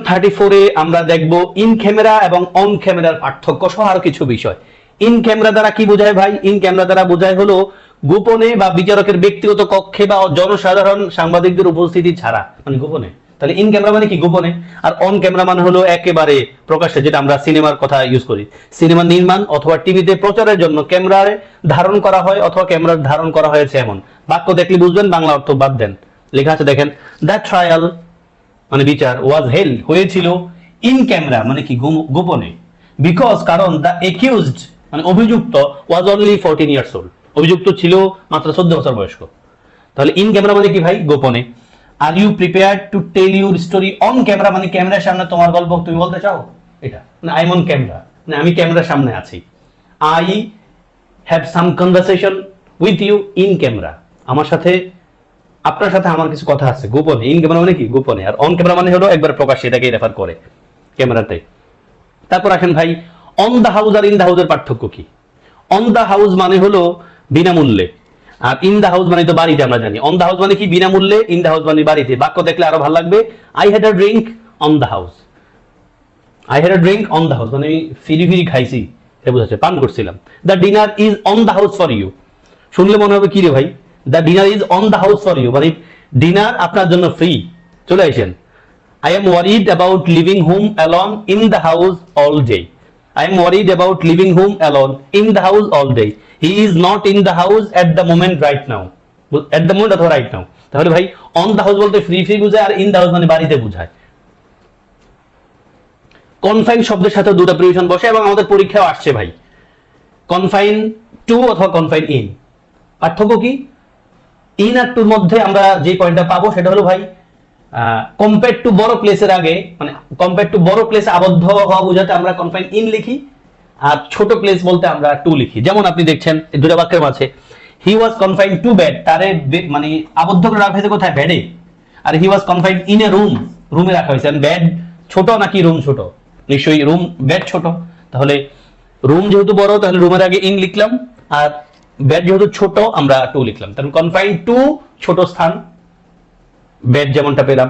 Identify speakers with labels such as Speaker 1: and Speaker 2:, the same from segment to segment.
Speaker 1: 34 আমরা দেখব in camera এবং অন ক্যামেরার পার্থক্য সহ আরো কিছু বিষয়। ইন ক্যামেরা দ্বারা কি বোঝায় ভাই? ইন ক্যামেরা দ্বারা বোঝায় হলো গোপনে বা বিচারকের ব্যক্তিগত কক্ষে বা জনসাধারণ সাংবাদিকদের উপস্থিতি ছাড়া, মানে গোপনে। তাহলে ইন ক্যামেরা মানে কি? গোপনে। আর অন ক্যামেরা মানে হলো একেবারে প্রকাশ্যে, যেটা আমরা সিনেমার কথা ইউজ করি। সিনেমা নির্মাণ অথবা টিভিতে প্রচারের জন্য ক্যামেরায় ধারণ করা হয় অথবা ক্যামেরার ধারণ করা হয়েছে এমন। বাক্য দেখলে বুঝবেন, বাংলা অর্থ বাদ দেন। লেখা আছে দেখেন, দ্য ট্রায়াল মানে বিচার ওয়াজ হেল্ড হয়েছিল ইন ক্যামেরা মানে কি? গোপনে। বিকজ কারণ দ্য একিউজড মানে অভিযুক্ত ওয়াজ অনলি 14 ইয়ার্স ওল্ড, অভিযুক্ত ছিল মাত্র 14 বছর বয়স্ক। তাহলে ইন ক্যামেরা মানে কি ভাই? গোপনে। Are you prepared to tell your story on camera মানে ক্যামেরার সামনে তোমার গল্প তুমি বলতে চাও, এটা মানে আই এম অন ক্যামেরা মানে আমি ক্যামেরার সামনে আছি। I have some conversation with you in camera, আমার সাথে আপনার সাথে আমার কিছু কথা আছে গোপনে। ইন ক্যামেরা মানে কি? গোপনে। আর অন ক্যামেরা মানে হলো একবার প্রকাশ্যে, এটাকে রেফার করে ক্যামেরাতে। তারপর আসেন ভাই, অন দা হাউস আর ইন দা হাউসের পার্থক্য কি? অন দা হাউস মানে হলো বিনামূল্যে, আর ইন দা হাউস মানে তো বাড়িতে আমরা জানি। অন দা হাউস মানে কি? বিনামূল্যে, ইন দা হাউস মানে বাড়িতে। বাক্য দেখলে আরো ভালো লাগবে। I had a drink on the house, I had a drink on the house মানে আমি ফিরি ফিরি খাইছি, এটা বোঝাচ্ছে, পান করছিলাম। The dinner is on the house for you, শুনলে মনে হবে কি রে ভাই, the dinner is on the house for you মানে ডিনার আপনার জন্য ফ্রি, চলে আসেন। I am worried about leaving home alone in the house all day. I am worried about leaving home alone in the house all day. He is not in the house at the moment right now. At the moment অথবা right now. তাহলে ভাই on the house বলতে free free বোঝায়, আর in the house মানে বাড়িতে বোঝায়। Confine শব্দের সাথে দুটো প্রিপোজিশন বসে এবং আমাদের পরীক্ষাও আসছে ভাই। কনফাইন টু অথবা কনফাইন ইন, পার্থক্য কি? ইন আর টুর মধ্যে আমরা যে পয়েন্টটা পাবো সেটা হলো ভাই কম্পেয়ার টু বড় প্লেসের আগে, মানে কম্পেয়ার টু বড় প্লেসে আবদ্ধ হওয়া বোঝাতে আমরা কনফাইন ইন লিখি, আর ছোট প্লেস বলতে আমরা টু লিখি। যেমন আপনি দেখছেন এই দুটো বাক্যের মাঝে, হি ওয়াজ কনফাইন টু বেড, তারে মানে আবদ্ধ করে রাখা হয়েছে কোথায়? বেডে। আর হি was confine in a room, রুমে রাখা হয়েছে। বেড ছোট নাকি রুম ছোট? নিশ্চয়ই রুম, বেড ছোট। তাহলে রুম যেহেতু বড় তাহলে রুমের আগে ইন লিখলাম, আর বেড যেহেতু ছোট আমরা টু লিখলাম। তাহলে কনফাইন টু ছোট স্থান, বেড যেমনটা পেলাম।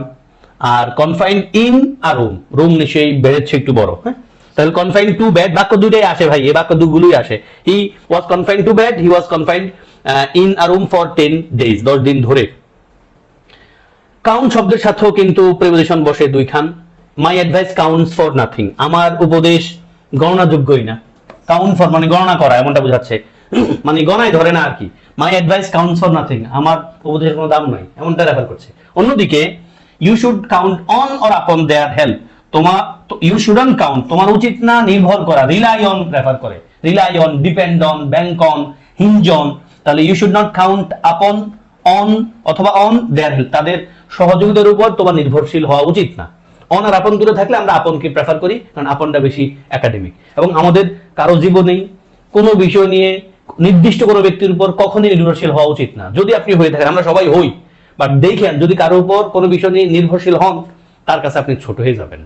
Speaker 1: আর confine in a room, room নিশ্চয়ই বেডের চেয়ে একটু বড়। হ্যাঁ, তাহলে কনফাইন টু বেড বাক্য দুটোই আসে ভাই, এই বাক্য দুগুলোই আসে। He was confine to bed, he was confine in a room for 10 days 10 দিন ধরে। কাউন্ট শব্দের সাথেও কিন্তু প্রিপোজিশন বসে দুইখান। My advice counts for nothing, আমার উপদেশ গণনাযোগ্যই না। কাউন্ট ফর মানে গণনা করা, এমনটা বোঝাচ্ছে, মানে গণায় ধরে না আর কি। My advice counts for nothing, আমার উপদেশের কোনো দাম নাই, এমনটা রেফার করছে। অন্যদিকে you should count on or upon their help, তোমার ইউ শুডন্ট কাউন্ট তোমার উচিত না নির্ভর করা, রিলাই অন রেফার করে, rely on, depend on, bank on, hinge on. তাহলে you should not count upon on অথবা অন দেয়ার হেল্প, তাদের সহযোগিতার উপর তোমার নির্ভরশীল হওয়া উচিত না। অন আর আপন দূরে থাকলে আমরা আপনকে প্রেফার করি, কারণ আপনটা বেশি একাডেমিক। এবং আমাদের কারো জীবনেই কোনো বিষয় নিয়ে নির্দিষ্ট কোনো ব্যক্তির উপর কখনোই নির্ভরশীল হওয়া উচিত না। যদি আপনি হয়ে থাকেন, আমরা সবাই হই, বাট দেখেন যদি কারোর উপর কোনো বিষয় নিয়ে নির্ভরশীল হন, তার কাছে আপনি ছোট হয়ে যাবেন।